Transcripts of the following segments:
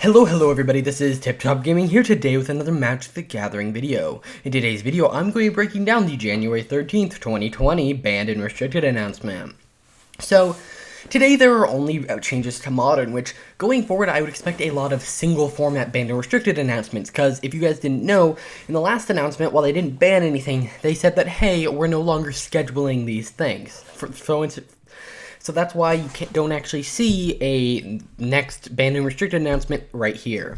Hello everybody, this is TipTop Gaming here today with another Magic the Gathering video. In today's video, I'm going to be breaking down the January 13th, 2020 banned and restricted announcement. So, today there are only changes to Modern, which, going forward, I would expect a lot of single-format banned and restricted announcements, because if you guys didn't know, in the last announcement, while they didn't ban anything, they said that, hey, we're no longer scheduling these things. So that's why you don't actually see a next banned and restricted announcement right here.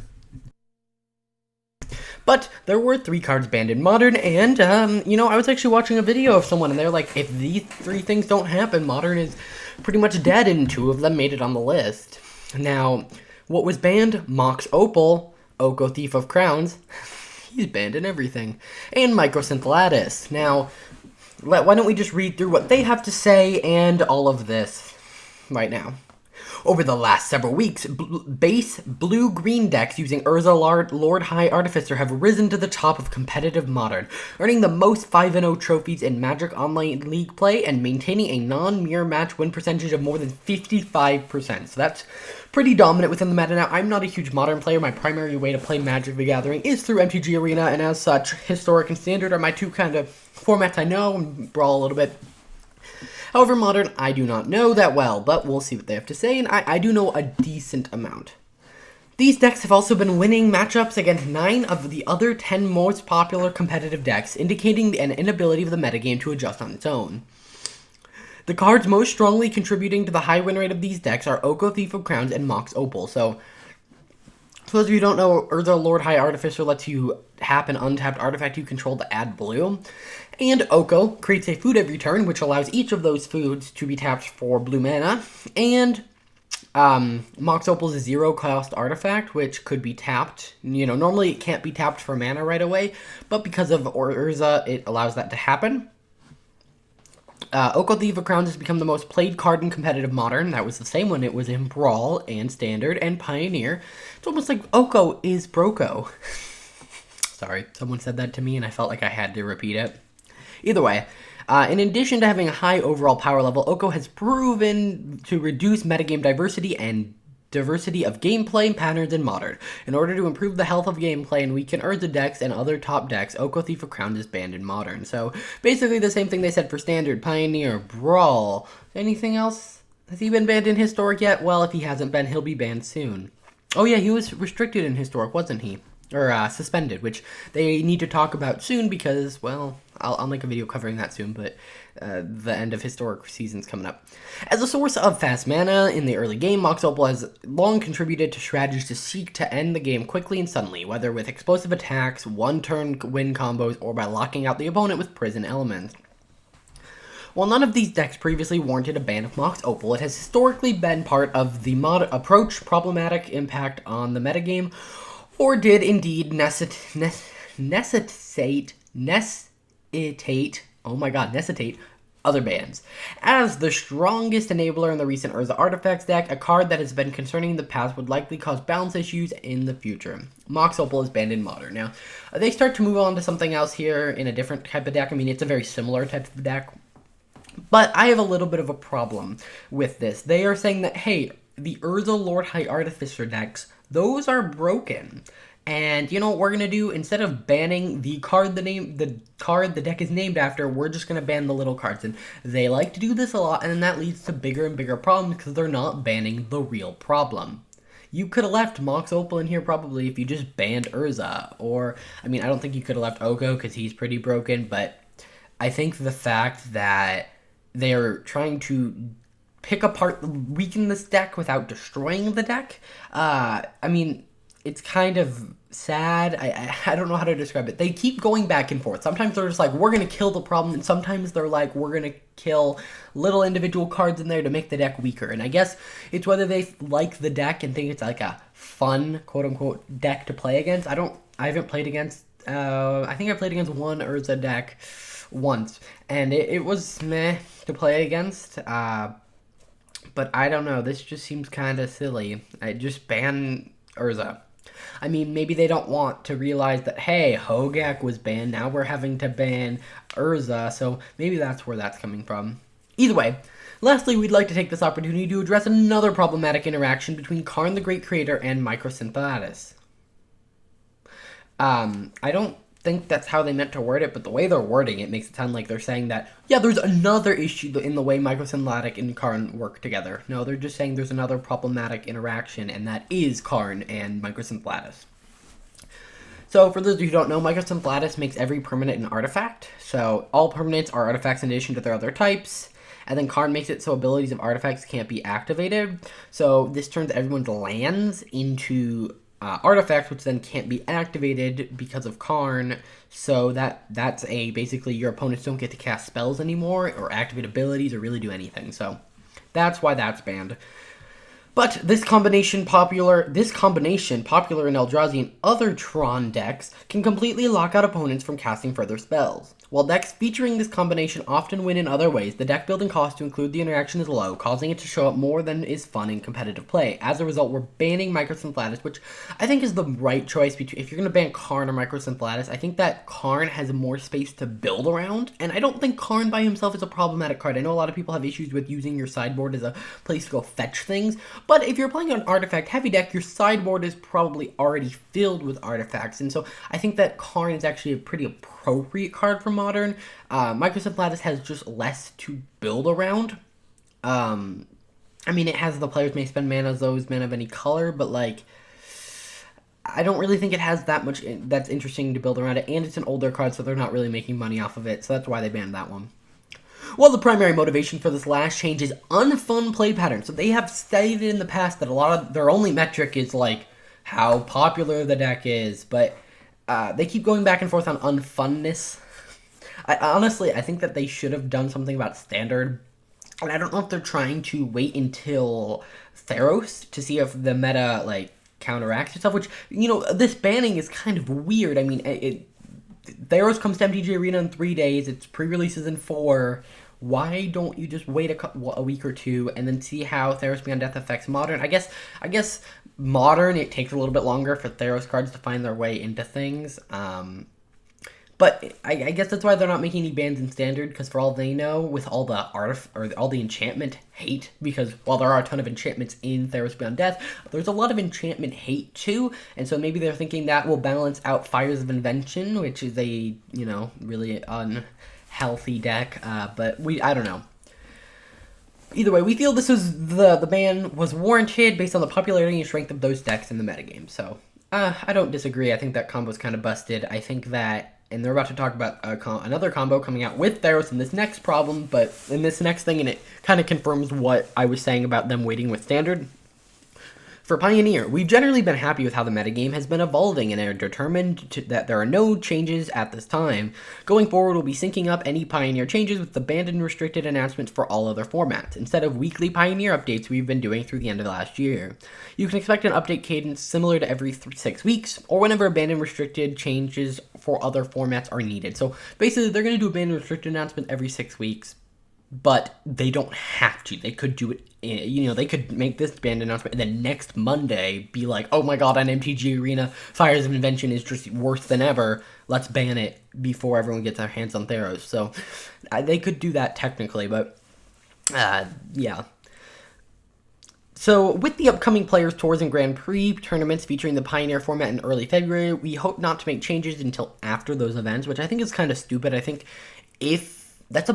But there were 3 cards banned in Modern, and, I was actually watching a video of someone, and they're like, if these 3 things don't happen, Modern is pretty much dead, and 2 of them made it on the list. Now, what was banned? Mox Opal, Oko Thief of Crowns, he's banned in everything, and Microsynth Lattice. Now, why don't we just read through what they have to say and all of this right now. Over the last several weeks, base blue-green decks using Urza Lord High Artificer have risen to the top of competitive Modern, earning the most 5-0 trophies in Magic Online League play and maintaining a non-mirror match win percentage of more than 55%. So that's pretty dominant within the meta. Now, I'm not a huge Modern player. My primary way to play Magic the Gathering is through MTG Arena, and as such, Historic and Standard are my 2 kind of formats I know, and Brawl a little bit. However, Modern, I do not know that well, but we'll see what they have to say, and I do know a decent amount. These decks have also been winning matchups against 9 of the other 10 most popular competitive decks, indicating an inability of the metagame to adjust on its own. The cards most strongly contributing to the high win rate of these decks are Oko Thief of Crowns and Mox Opal. So, for those of you who don't know, Urza Lord High Artificer lets you tap an untapped artifact you control to add blue. And Oko creates a food every turn, which allows each of those foods to be tapped for blue mana. And Mox Opal is a 0-cost artifact, which could be tapped. Normally it can't be tapped for mana right away, but because of Urza, it allows that to happen. Oko Thief of Crowns has become the most played card in competitive Modern. That was the same when it was in Brawl and Standard and Pioneer. It's almost like Oko is Broco. Sorry, someone said that to me and I felt like I had to repeat it. Either way, in addition to having a high overall power level, Oko has proven to reduce metagame diversity and diversity of gameplay patterns in Modern. In order to improve the health of gameplay and weaken Urza decks and other top decks, Oko Thief of Crowns is banned in Modern. So, basically the same thing they said for Standard, Pioneer, Brawl. Anything else? Has he been banned in Historic yet? Well, if he hasn't been, he'll be banned soon. Oh yeah, he was restricted in Historic, wasn't he? Or suspended, which they need to talk about soon because, well, I'll make a video covering that soon, but the end of Historic season's coming up. As a source of fast mana in the early game, Mox Opal has long contributed to strategies to seek to end the game quickly and suddenly, whether with explosive attacks, one-turn win combos, or by locking out the opponent with prison elements. While none of these decks previously warranted a ban of Mox Opal, it has historically been part of the approach problematic impact on the metagame, or did indeed necessitate other bans. As the strongest enabler in the recent Urza Artifacts deck, a card that has been concerning in the past would likely cause balance issues in the future. Mox Opal is banned in Modern. Now, they start to move on to something else here in a different type of deck. I mean, it's a very similar type of deck, but I have a little bit of a problem with this. They are saying that, hey, the Urza Lord High Artificer decks, those are broken. And you know what we're going to do? Instead of banning the card the deck is named after, we're just going to ban the little cards. And they like to do this a lot, and then that leads to bigger and bigger problems because they're not banning the real problem. You could have left Mox Opal in here probably if you just banned Urza. Or, I mean, I don't think you could have left Oko because he's pretty broken, but I think the fact that they're trying to pick apart, weaken this deck without destroying the deck, I mean, it's kind of sad. I don't know how to describe it. They keep going back and forth. Sometimes they're just like, we're going to kill the problem, and sometimes they're like, we're going to kill little individual cards in there to make the deck weaker. And I guess it's whether they like the deck and think it's like a fun, quote-unquote, deck to play against. I haven't played against, I think I played against one Urza deck once, and it was meh to play against, but I don't know, this just seems kind of silly. I just ban Urza. I mean, maybe they don't want to realize that, hey, Hogak was banned, now we're having to ban Urza, so maybe that's where that's coming from. Either way, Lastly, we'd like to take this opportunity to address another problematic interaction between Karn the Great Creator and Microcynthalatus. I don't think that's how they meant to word it, but the way they're wording it makes it sound like they're saying that, yeah, there's another issue in the way Microcynthalatic and Karn work together. No, they're just saying there's another problematic interaction, and that is Karn and Microcynthalatus. So, for those of you who don't know, Microcynthalatus makes every permanent an artifact. So, all permanents are artifacts in addition to their other types. And then Karn makes it so abilities of artifacts can't be activated. So, this turns everyone's lands into artifacts, which then can't be activated because of Karn. So, that's basically your opponents don't get to cast spells anymore, or activate abilities, or really do anything. So, that's why that's banned. But this combination popular in Eldrazi and other Tron decks can completely lock out opponents from casting further spells. While decks featuring this combination often win in other ways, the deck building cost to include the interaction is low, causing it to show up more than is fun in competitive play. As a result, we're banning Microcynthalatus, which I think is the right choice. If you're going to ban Karn or Microcynthalatus, I think that Karn has more space to build around, and I don't think Karn by himself is a problematic card. I know a lot of people have issues with using your sideboard as a place to go fetch things, but if you're playing an artifact-heavy deck, your sideboard is probably already filled with artifacts, and so I think that Karn is actually a pretty appropriate card for Modern. Microcynthalatus has just less to build around. I mean, it has the players may spend mana as those mana of any color, but, like, I don't really think it has that much that's interesting to build around it, and it's an older card, so they're not really making money off of it, so that's why they banned that one. Well, the primary motivation for this last change is unfun play patterns. So they have stated in the past that a lot of their only metric is, like, how popular the deck is, but they keep going back and forth on unfunness. I think that they should have done something about Standard, and I don't know if they're trying to wait until Theros to see if the meta, like, counteracts itself, which, you know, this banning is kind of weird. I mean, Theros comes to MTG Arena in 3 days, its pre-releases in 4. Why don't you just wait a week or two and then see how Theros Beyond Death affects Modern? I guess Modern, it takes a little bit longer for Theros cards to find their way into things. But I guess that's why they're not making any bans in Standard, because for all they know, with all the all the enchantment hate, because while there are a ton of enchantments in Theros Beyond Death, there's a lot of enchantment hate too, and so maybe they're thinking that will balance out Fires of Invention, which is a, you know, really unhealthy deck, but I don't know. Either way, we feel this was the ban was warranted based on the popularity and strength of those decks in the metagame, so I don't disagree. I think that combo's kind of busted. I think that, and they're about to talk about another combo coming out with Theros in this next problem, but in this next thing, and it kind of confirms what I was saying about them waiting with Standard. For Pioneer, we've generally been happy with how the metagame has been evolving and are determined that there are no changes at this time. Going forward, we'll be syncing up any Pioneer changes with the banned and restricted announcements for all other formats, instead of weekly Pioneer updates we've been doing through the end of last year. You can expect an update cadence similar to every 6 weeks, or whenever banned and restricted changes for other formats are needed. So basically, they're going to do a banned and restricted announcement every 6 weeks. But they don't have to. They could do it, you know, they could make this banned announcement and then next Monday be like, oh my god, on MTG Arena, Fires of Invention is just worse than ever. Let's ban it before everyone gets their hands on Theros. So they could do that technically, but yeah. So, with the upcoming Players Tours and Grand Prix tournaments featuring the Pioneer format in early February, we hope not to make changes until after those events, which I think is kind of stupid. I think if that's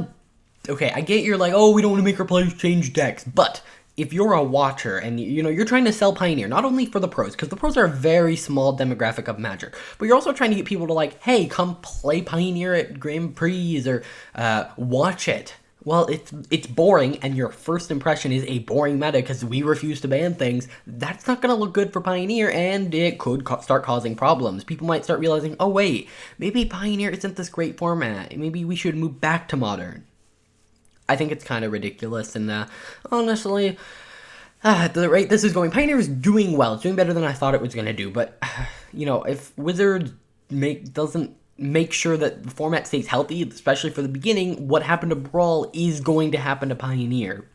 okay, I get you're like, oh, we don't want to make our players change decks, but if you're a watcher and, you know, you're trying to sell Pioneer, not only for the pros, because the pros are a very small demographic of Magic, but you're also trying to get people to, like, hey, come play Pioneer at Grand Prix, or watch it. Well, it's boring, and your first impression is a boring meta because we refuse to ban things. That's not going to look good for Pioneer, and it could start causing problems. People might start realizing, oh wait, maybe Pioneer isn't this great format. Maybe we should move back to Modern. I think it's kind of ridiculous, and honestly, at the rate this is going, Pioneer is doing well. It's doing better than I thought it was going to do, but, you know, if Wizards doesn't make sure that the format stays healthy, especially for the beginning, what happened to Brawl is going to happen to Pioneer.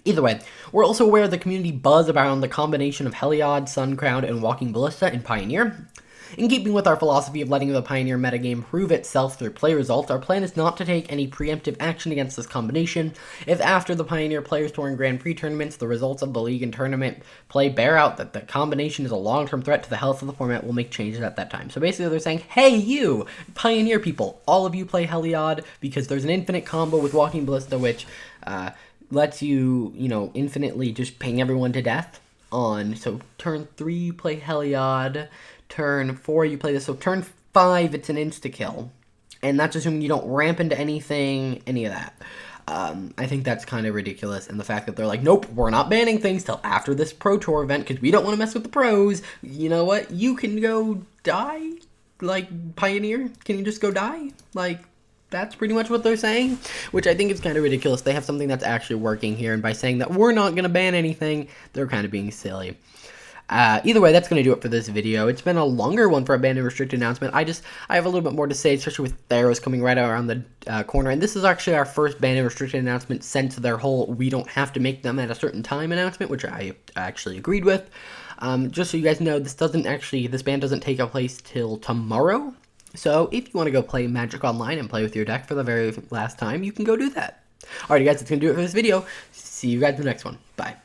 Either way, we're also aware of the community buzz around the combination of Heliod, Suncrown, and Walking Ballista in Pioneer. In keeping with our philosophy of letting the Pioneer metagame prove itself through play results, our plan is not to take any preemptive action against this combination. If after the Pioneer Players Tour and Grand Prix tournaments, the results of the league and tournament play bear out that the combination is a long-term threat to the health of the format, we'll make changes at that time. So basically they're saying, hey you, Pioneer people, all of you play Heliod, because there's an infinite combo with Walking Ballista, which lets you, infinitely just ping everyone to death on. So turn 3 you play Heliod, turn 4 you play this, so turn 5 it's an insta-kill. And that's assuming you don't ramp into anything, any of that. I think that's kind of ridiculous, and the fact that they're like, nope, we're not banning things till after this Pro Tour event because we don't want to mess with the pros. You know what? You can go die? Like, Pioneer? Can you just go die? Like, that's pretty much what they're saying, which I think is kind of ridiculous. They have something that's actually working here, and by saying that we're not going to ban anything, they're kind of being silly. Either way, that's going to do it for this video. It's been a longer one for a banned and restricted announcement. I have a little bit more to say, especially with Theros coming right around the corner. And this is actually our first banned and restricted announcement since their whole we don't have to make them at a certain time announcement, which I actually agreed with. Just so you guys know, this ban doesn't take place till tomorrow. So if you want to go play Magic Online and play with your deck for the very last time, you can go do that. Alrighty guys, that's going to do it for this video. See you guys in the next one. Bye.